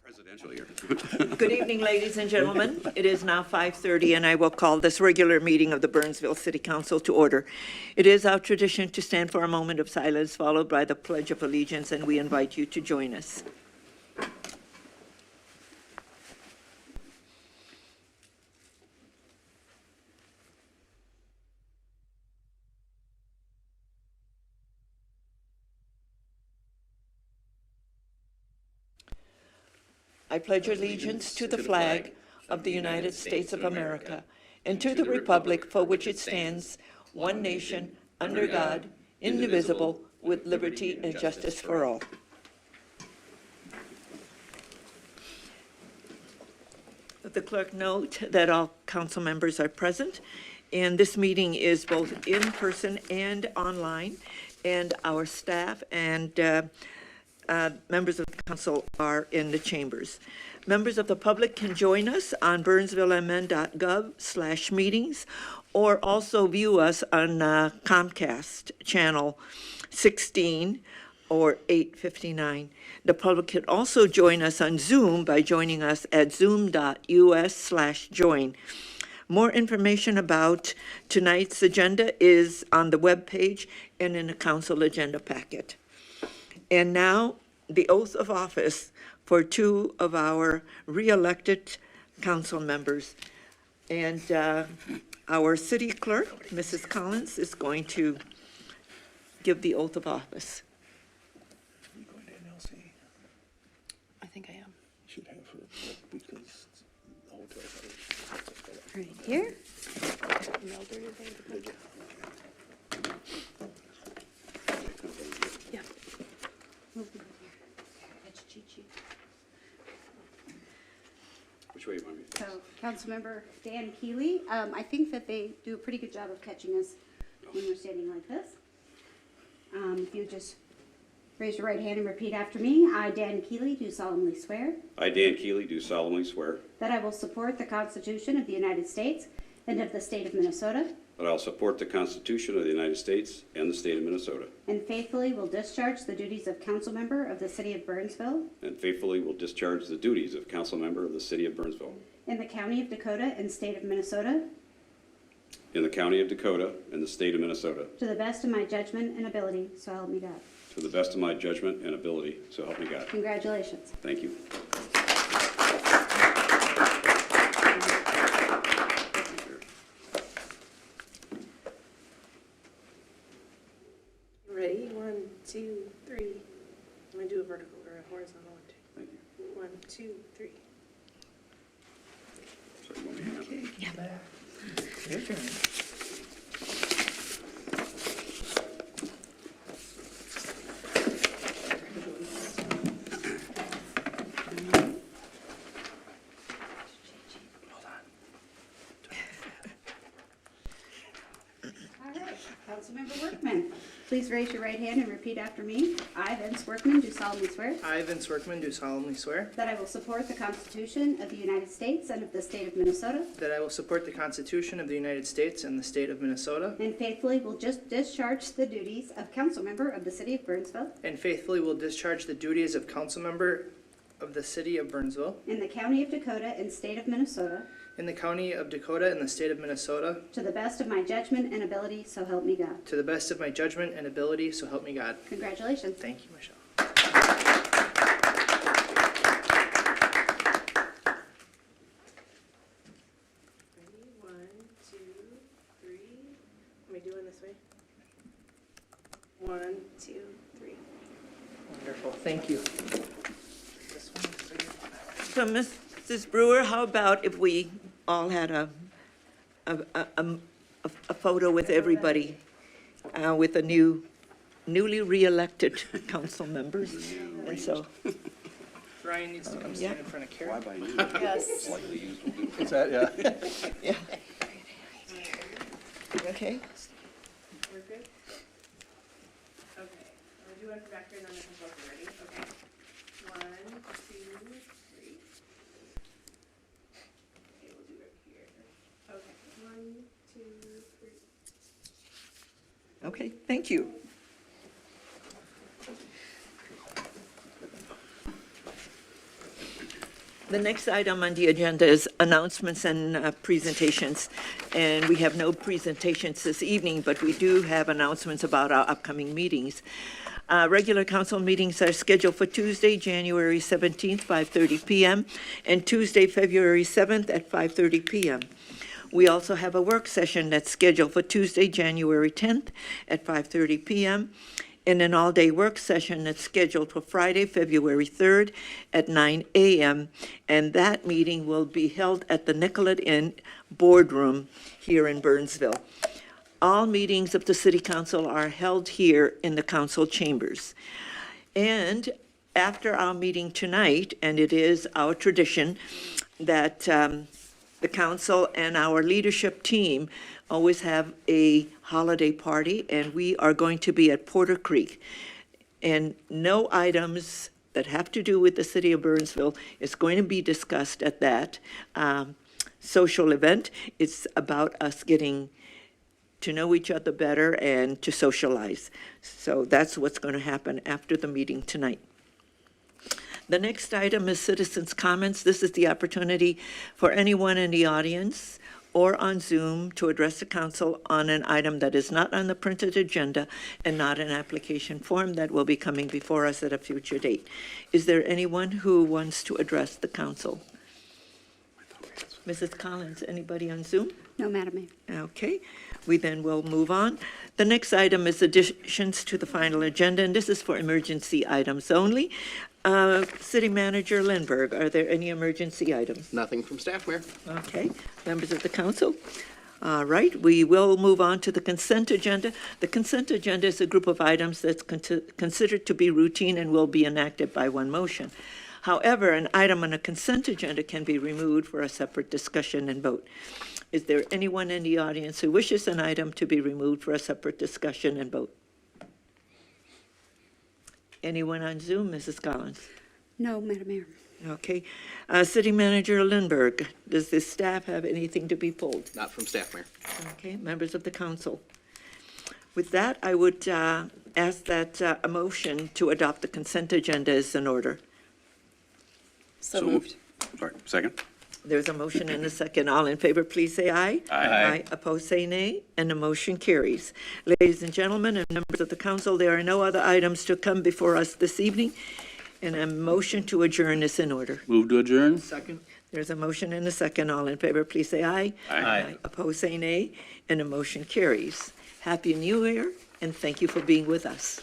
Presidential year. Good evening, ladies and gentlemen. It is now 5:30, and I will call this regular meeting of the Burnsville City Council to order. It is our tradition to stand for a moment of silence, followed by the Pledge of Allegiance, and we invite you to join us. I pledge allegiance to the flag of the United States of America and to the republic for which it stands, one nation, under God, indivisible, with liberty and justice for all. Let the clerk note that all council members are present, and this meeting is both in person and online, and our staff and members of the council are in the chambers. Members of the public can join us on burnsvillemn.gov/meetings or also view us on Comcast channel 16 or 859. The public can also join us on Zoom by joining us at zoom.us/join. More information about tonight's agenda is on the webpage and in the council agenda packet. And now, the oath of office for two of our re-elected council members. And our city clerk, Mrs. Collins, is going to give the oath of office. Are you going to NLC? I think I am. You should have her, because the hotel. Right here. Emailed her today to put- Yeah. Move them over here. That's cheat sheet. Which way you want me? So, Councilmember Dan Keeley, I think that they do a pretty good job of catching us when we're standing like this. If you just raise your right hand and repeat after me. I, Dan Keeley, do solemnly swear I, Dan Keeley, do solemnly swear that I will support the Constitution of the United States and of the state of Minnesota, that I will support the Constitution of the United States and the state of Minnesota, and faithfully will discharge the duties of council member of the city of Burnsville and faithfully will discharge the duties of council member of the city of Burnsville in the county of Dakota and state of Minnesota in the county of Dakota and the state of Minnesota to the best of my judgment and ability, so help me God. to the best of my judgment and ability, so help me God. Congratulations. Thank you. Ready? 1, 2, 3. I'm gonna do a vertical or a horizontal one too. Thank you. 1, 2, 3. Sorry, you want me to hand it? Your turn. All right, Councilmember Workman, please raise your right hand and repeat after me. I, Vince Workman, do solemnly swear I, Vince Workman, do solemnly swear that I will support the Constitution of the United States and of the state of Minnesota, that I will support the Constitution of the United States and the state of Minnesota, and faithfully will just discharge the duties of council member of the city of Burnsville and faithfully will discharge the duties of council member of the city of Burnsville in the county of Dakota and state of Minnesota in the county of Dakota and the state of Minnesota to the best of my judgment and ability, so help me God. to the best of my judgment and ability, so help me God. Congratulations. Thank you, Michelle. Ready? 1, 2, 3. Am I doing this way? 1, 2, 3. Wonderful, thank you. This one is for you. So, Mrs. Brewer, how about if we all had a photo with everybody, with the newly re-elected council members? And so, Ryan needs to come yeah. stand in front of Karen. Why by you? Yes. Slightly used will do. What's that, yeah? yeah. Okay. We're good? Okay. I'm gonna do one for back here and then this is both ready. Okay. 1, 2, 3. Okay, we'll do it here. Okay. 1, 2, 3. Okay, thank you. The next item on the agenda is announcements and presentations. And we have no presentations this evening, but we do have announcements about our upcoming meetings. Regular council meetings are scheduled for Tuesday, January 17th, 5:30 p.m., and Tuesday, February 7th at 5:30 p.m. We also have a work session that's scheduled for Tuesday, January 10th at 5:30 p.m., and an all-day work session that's scheduled for Friday, February 3rd at 9 a.m., and that meeting will be held at the Nicollet Inn Boardroom here in Burnsville. All meetings of the City Council are held here in the council chambers. And after our meeting tonight, and it is our tradition that the council and our leadership team always have a holiday party, and we are going to be at Porter Creek. And no items that have to do with the city of Burnsville is going to be discussed at that social event. It's about us getting to know each other better and to socialize. So that's what's going to happen after the meeting tonight. The next item is citizens' comments. This is the opportunity for anyone in the audience or on Zoom to address the council on an item that is not on the printed agenda and not an application form that will be coming before us at a future date. Is there anyone who wants to address the council? Mrs. Collins, anybody on Zoom? No, Madam Mayor. Okay, we then will move on. The next item is additions to the final agenda, and this is for emergency items only. City Manager Lindberg, are there any emergency items? Nothing from staff, Mayor. Okay, members of the council? All right, we will move on to the consent agenda. The consent agenda is a group of items that's considered to be routine and will be enacted by one motion. However, an item on a consent agenda can be removed for a separate discussion and vote. Is there anyone in the audience who wishes an item to be removed for a separate discussion and vote? Anyone on Zoom? Mrs. Collins? No, Madam Mayor. Okay. City Manager Lindberg, does the staff have anything to be pulled? Not from staff, Mayor. Okay, members of the council. With that, I would ask that a motion to adopt the consent agenda is in order. So moved. Sorry, second. There's a motion and a second. All in favor, please say aye. Aye. Opposed, say nay, and the motion carries. Ladies and gentlemen and members of the council, there are no other items to come before us this evening, and a motion to adjourn is in order. Move to adjourn. Second. There's a motion and a second. All in favor, please say aye. Aye. Opposed, say nay, and the motion carries. Happy New Year, and thank you for being with us.